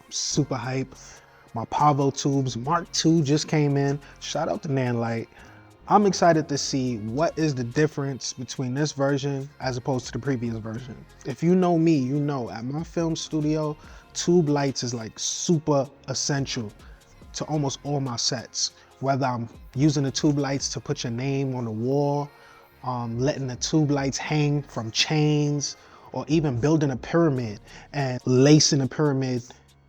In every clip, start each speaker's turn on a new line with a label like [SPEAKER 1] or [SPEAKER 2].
[SPEAKER 1] super hype. My Pavotubes Mark II just came in. Shout out to NANLITE. I'm excited to see what is the difference between this version as opposed to the previous version. If you know me, you know at my film studio, tube lights is like super essential to almost all my sets. Whether I'm using the tube lights to put your name on the wall, letting the tube lights hang from chains, or even building a pyramid and lacing a pyramid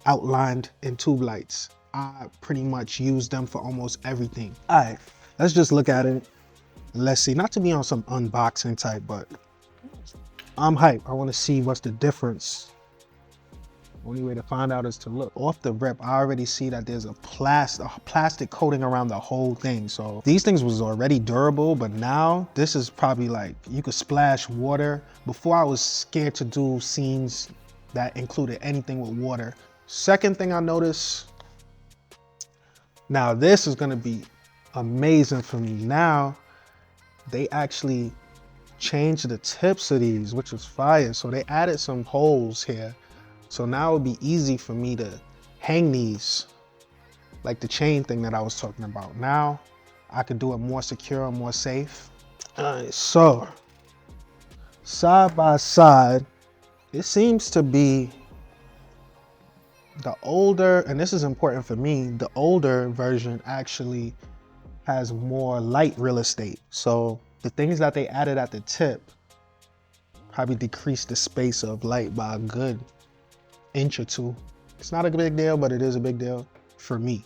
[SPEAKER 1] outlined in tube lights. I pretty much use them for almost everything. All right, let's just look at it. Let's see, not to be on some unboxing type, but I'm hyped. I want to see what's the difference. Only way to find out is to look. Off the rip, I already see that there's a plastic coating around the whole thing. So these things was already durable, but now this is probably like, you could splash water. Before I was scared to do scenes that included anything with water. Second thing I noticed, now this is gonna be amazing for me. Now, they actually changed the tips of these, which was fire. So they added some holes here. So now it would be easy for me to hang these, like the chain thing that I was talking about. Now I could do it more secure and more safe. All right, so side by side, it seems to be the older, and this is important for me, the older version actually has more light real estate. So the things that they added at the tip probably decreased the space of light by a good inch or two. It's not a big deal, but it is a big deal for me.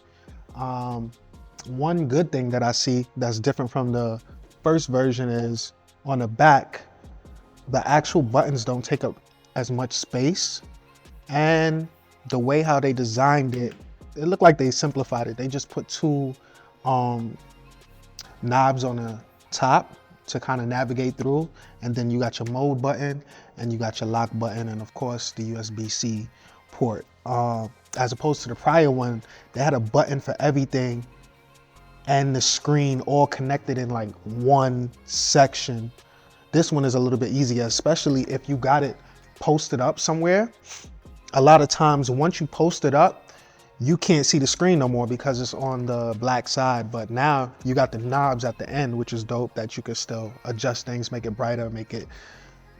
[SPEAKER 1] One good thing that I see that's different from the first version is on the back, the actual buttons don't take up as much space. And the way how they designed it, it looked like they simplified it. They just put two knobs on the top to kind of navigate through. And then you got your mode button and you got your lock button, and of course the USB-C port. As opposed to the prior one, they had a button for everything and the screen all connected in like one section. This one is a little bit easier, especially if you got it posted up somewhere. A lot of times once you post it up, you can't see the screen no more because it's on the black side. But now you got the knobs at the end, which is dope, that you can still adjust things, make it brighter, make it,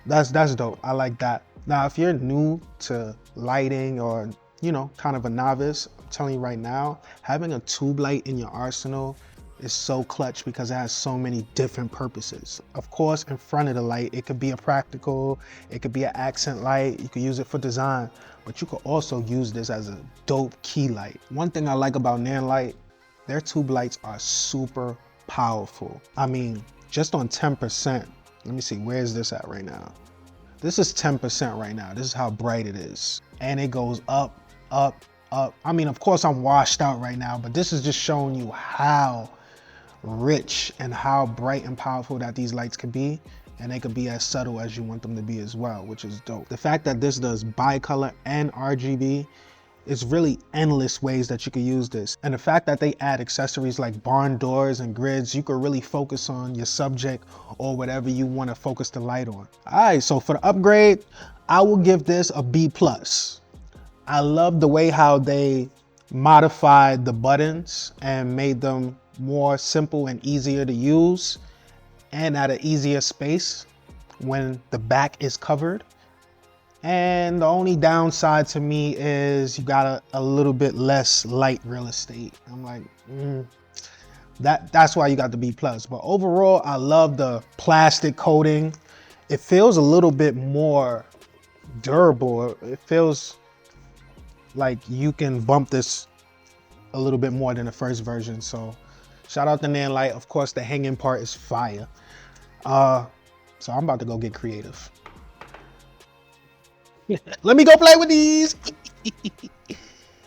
[SPEAKER 1] that's dope. I like that. Now, if you're new to lighting or, you know, kind of a novice, I'm telling you right now, having a tube light in your arsenal is so clutch because it has so many different purposes. Of course, in front of the light, it could be a practical, it could be an accent light, you could use it for design, but you could also use this as a dope key light. One thing I like about NANLITE, their tube lights are super powerful. I mean, just on 10%, let me see, where is this at right now? This is 10% right now. This is how bright it is. And it goes up, up, up. I mean, of course I'm washed out right now, but this is just showing you how rich and how bright and powerful that these lights could be. And they could be as subtle as you want them to be as well, which is dope. The fact that this does bicolor and RGB, it's really endless ways that you could use this. And the fact that they add accessories like barn doors and grids, you could really focus on your subject or whatever you want to focus the light on. All right, so for the upgrade, I will give this a B+. I love the way how they modified the buttons and made them more simple and easier to use and at an easier space when the back is covered. And the only downside to me is you got a little bit less light real estate. I'm like, that's why you got the B+. But overall, I love the plastic coating. It feels a little bit more durable. It feels like you can bump this a little bit more than the first version. So shout out to NANLITE. Of course, the hanging part is fire. So I'm about to go get creative. Let me go play with these.